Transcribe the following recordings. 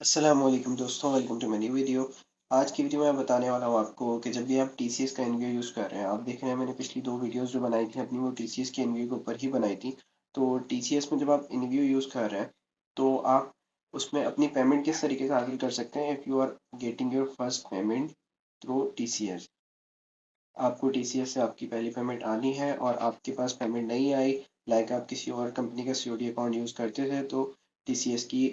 अस्सलाम वालेकुम दोस्तों, वेलकम टू मेरी वीडियो। आज की वीडियो में मैं बताने वाला हूँ आपको कि जब भी आप टीसीएस का एनवीओ यूज़ कर रहे हैं, आप देख रहे हैं मैंने पिछली दो वीडियोस जो बनाई थी अपनी वो टीसीएस के एनवीओ के ऊपर ही बनाई थी। तो टीसीएस में जब आप एनवीओ यूज़ कर रहे हैं तो आप उसमें अपनी पेमेंट किस तरीके से हासिल कर सकते हैं if you are getting your first payment through TCS. आपको टीसीएस से आपकी पहली पेमेंट आनी है और आपके पास पेमेंट नहीं आई, लाइक आप किसी और कंपनी का सीओडी अकाउंट यूज़ करते थे तो टीसीएस की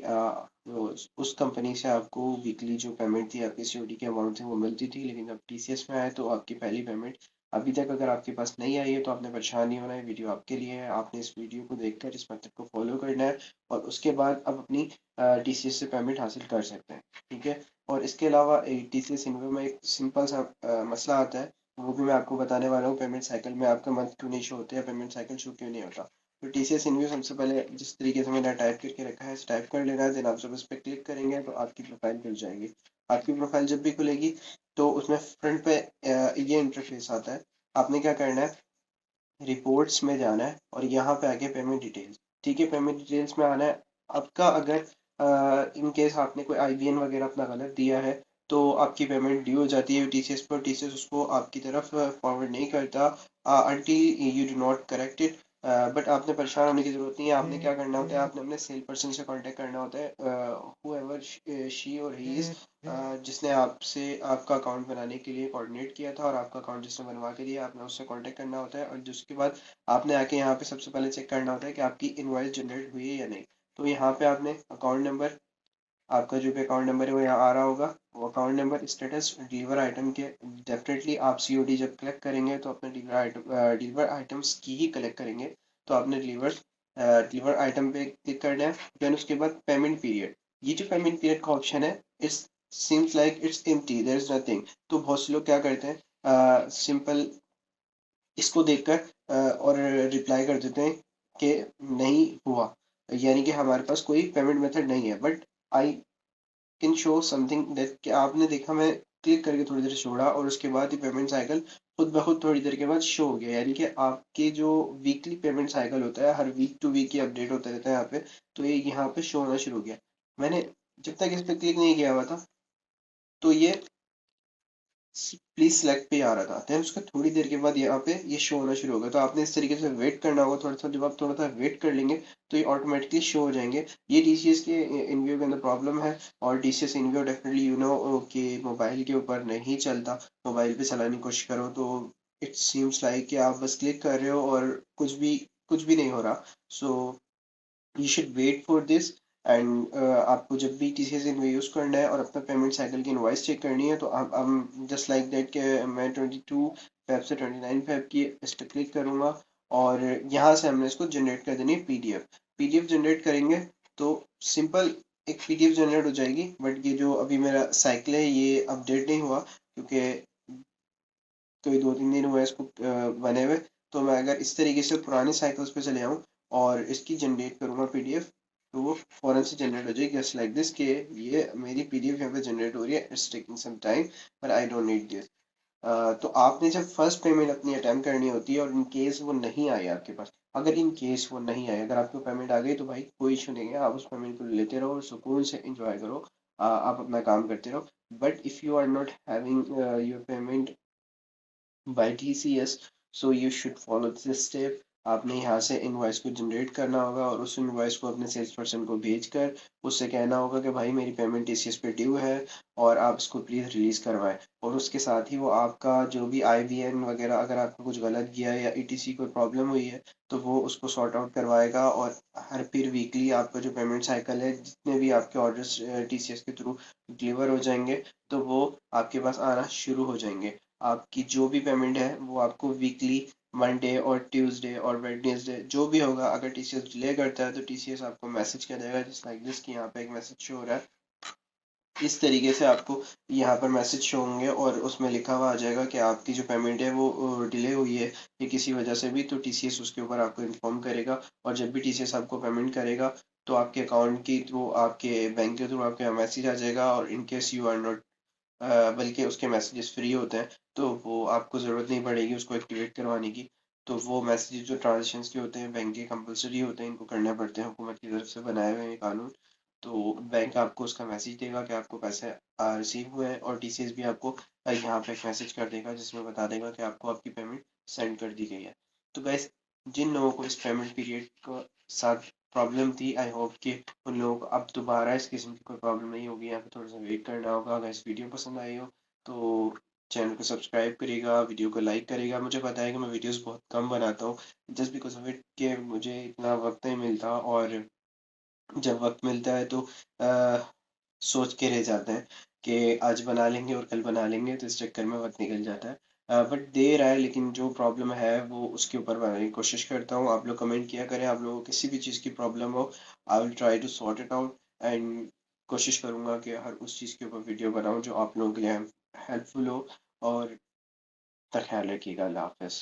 उस कंपनी से आपको वीकली जो पेमेंट थी आपकी सीओडी के अमाउंट से वो मिलती थी, लेकिन जब टीसीएस में आए तो आपकी पहली पेमेंट अभी तक अगर आपके पास नहीं आई है तो आपने परेशान नहीं होना है। वीडियो आपके लिए है, आपने इस वीडियो को देखकर इस मेथड को फॉलो करना है और उसके बाद आप अपनी टीसीएस से पेमेंट हासिल कर सकते हैं। ठीक है। और इसके अलावा टीसीएस इन्वो में एक सिंपल सा मसला आता है, वो भी मैं आपको बताने वाला हूँ। पेमेंट साइकिल में आपका मंथ क्यों नहीं शो होता है, पेमेंट साइकिल शो क्यों नहीं होता। तो टीसीएस इन्व्यू सबसे पहले जिस तरीके से मैंने टाइप करके रखा है टाइप कर लेना है, देन आप जब इस पर क्लिक करेंगे तो आपकी प्रोफाइल खुल जाएगी। आपकी प्रोफाइल जब भी खुलेगी तो उसमें फ्रंट पे ये इंटरफेस आता है। आपने क्या करना है, रिपोर्ट्स में जाना है और यहाँ पे आके पेमेंट डिटेल्स। ठीक है, पेमेंट डिटेल्स में आना है आपका। अगर इन केस आपने कोई आईबीएन वगैरह अपना गलत दिया है तो आपकी पेमेंट ड्यू हो जाती है टीसीएस पर। टीसीएस उसको आपकी तरफ फॉरवर्ड नहीं करता until you do not correct it. But आपने परेशान होने की जरूरत नहीं है। आपने क्या करना होता है, आपने अपने सेल पर्सन से कांटेक्ट करना होता है, whoever शी और ही इज, जिसने आपसे आपका अकाउंट बनाने के लिए कोऑर्डिनेट किया था और आपका अकाउंट जिसने बनवा के दिया, आपने उससे कांटेक्ट करना होता है। और जिसके बाद आपने आके यहाँ पे सबसे पहले चेक करना होता है कि आपकी इनवॉइस जनरेट हुई है या नहीं। तो यहाँ पे आपने अकाउंट नंबर, आपका जो भी अकाउंट नंबर है वो यहाँ आ रहा होगा, वो account number, status, deliver item के। डेफिनेटली आप सीओडी जब कलेक्ट करेंगे तो अपने डिलीवर आइटम्स की ही कलेक्ट करेंगे। तो आपने डिलीवर आइटम पे क्लिक करना है। देन उसके बाद पेमेंट पीरियड, ये जो पेमेंट पीरियड का ऑप्शन है, it's seems like it's empty, there is nothing. तो बहुत से लोग क्या करते हैं, सिंपल इसको देखकर और रिप्लाई कर देते हैं कि नहीं हुआ, यानी कि हमारे पास कोई पेमेंट मेथड नहीं है। But I can show something that कि आपने देखा, मैं क्लिक करके थोड़ी देर छोड़ा और उसके बाद ही पेमेंट साइकिल खुद ब खुद थोड़ी देर के बाद शो हो गया। यानी कि आपके जो वीकली पेमेंट साइकिल होता है, हर वीक टू वीक की अपडेट होता रहता है यहाँ पे, तो ये यहाँ पे शो होना शुरू हो गया। मैंने जब तक इस पे क्लिक नहीं किया हुआ था तो ये प्लीज सेलेक्ट पे आ रहा था, देन उसके थोड़ी देर के बाद यहाँ पे ये शो होना शुरू होगा। तो आपने इस तरीके से वेट करना होगा थोड़ा सा। जब आप थोड़ा सा वेट कर लेंगे तो ये ऑटोमेटिकली शो हो जाएंगे। ये टीसीएस के इनव्यू के अंदर प्रॉब्लम है। और टीसीएस इनव्यू डेफिनेटली यू नो कि मोबाइल के ऊपर नहीं चलता। मोबाइल पे चलाने की कोशिश करो तो इट सीम्स लाइक कि आप बस क्लिक कर रहे हो और कुछ भी नहीं हो रहा। So you should wait for this. And आपको जब भी टीसीएस इनवे यूज़ करना है और अपना पेमेंट साइकिल की इनवॉइस चेक करनी है तो आप जस्ट लाइक दैट के मैं 22 फेब से 29 फेब की इस पर क्लिक करूँगा और यहाँ से हमने इसको जनरेट कर देनी है पीडीएफ। पीडीएफ जनरेट करेंगे तो सिंपल एक पीडीएफ जनरेट हो जाएगी। बट ये जो अभी मेरा साइकिल है ये अपडेट नहीं हुआ क्योंकि कोई 2-3 दिन हुआ है इसको बने हुए। तो मैं अगर इस तरीके से पुराने साइकिल्स पे चले आऊँ और इसकी जनरेट करूँगा पीडीएफ तो वो फ़ौरन से जनरेट हो जाएगी जस्ट लाइक दिस कि ये मेरी पीडीएफ यहाँ पे जनरेट हो रही है। It's taking some time but I don't need this. तो आपने जब फर्स्ट पेमेंट अपनी अटेम्प्ट करनी होती है और इन केस वो नहीं आई आपके पास, अगर इन केस वो नहीं आई, अगर आपको पेमेंट आ गई तो भाई कोई इशू नहीं है, आप उस पेमेंट को लेते रहो और सुकून से इंजॉय करो। आप अपना काम करते रहो। But if you are not having your payment by TCS, so you should follow this step। आपने यहाँ से इनवॉइस को जनरेट करना होगा और उस इनवॉइस को अपने सेल्स पर्सन को भेजकर उससे कहना होगा कि भाई मेरी पेमेंट TCS पे ड्यू है और आप इसको प्लीज़ रिलीज़ करवाएं। और उसके साथ ही वो आपका जो भी IBN वगैरह अगर आपका कुछ गलत गया है या ETC कोई प्रॉब्लम हुई है तो वो उसको सॉर्ट आउट करवाएगा। और हर फिर वीकली आपका जो पेमेंट साइकिल है, जितने भी आपके ऑर्डर्स TCS के थ्रू डिलीवर हो जाएंगे तो वो आपके पास आना शुरू हो जाएंगे। आपकी जो भी पेमेंट है वो आपको वीकली मंडे और ट्यूसडे और वेडनेसडे जो भी होगा, अगर टीसीएस डिले करता है तो टीसीएस आपको मैसेज कर देगा जस्ट लाइक दिस कि यहाँ पे एक मैसेज शो हो रहा है। इस तरीके से आपको यहाँ पर मैसेज शो होंगे और उसमें लिखा हुआ आ जाएगा कि आपकी जो पेमेंट है वो डिले हुई है या किसी वजह से भी, तो टीसीएस उसके ऊपर आपको इन्फॉर्म करेगा। और जब भी टीसीएस आपको पेमेंट करेगा तो आपके अकाउंट के थ्रू, आपके बैंक के थ्रू आपके यहाँ मैसेज आ जाएगा। और in case you are not, बल्कि उसके मैसेजेस फ्री होते हैं तो वो आपको ज़रूरत नहीं पड़ेगी उसको एक्टिवेट करवाने की। तो वो मैसेजेस जो ट्रांजेक्शन के होते हैं बैंक के कंपलसरी होते हैं, इनको करने पड़ते हैं, हुकूमत की तरफ से बनाए हुए हैं कानून। तो बैंक आपको उसका मैसेज देगा कि आपको पैसे रिसीव हुए हैं, और टीसीएस भी आपको यहाँ पे एक मैसेज कर देगा जिसमें बता देगा कि आपको आपकी पेमेंट सेंड कर दी गई है। तो गैस, जिन लोगों को इस पेमेंट पीरियड के साथ प्रॉब्लम थी, आई होप कि उन लोगों को अब दोबारा इस किस्म की कोई प्रॉब्लम नहीं होगी। यहाँ पे थोड़ा सा वेट करना होगा। अगर इस वीडियो पसंद आई हो तो चैनल को सब्सक्राइब करेगा, वीडियो को लाइक करेगा। मुझे पता है कि मैं वीडियोस बहुत कम बनाता हूँ, जस्ट बिकॉज ऑफ इट कि मुझे इतना वक्त नहीं मिलता, और जब वक्त मिलता है तो सोच के रह जाते हैं कि आज बना लेंगे और कल बना लेंगे, तो इस चक्कर में वक्त निकल जाता है। बट देर आए, लेकिन जो प्रॉब्लम है वो उसके ऊपर बनाने की कोशिश करता हूँ। आप लोग कमेंट किया करें, आप लोगों को किसी भी चीज़ की प्रॉब्लम हो, I will try to sort it out. And कोशिश करूँगा कि हर उस चीज़ के ऊपर वीडियो बनाऊँ जो आप लोगों के लिए हेल्पफुल हो। और तक ख्याल रखिएगा। अल्लाह हाफ़िज़।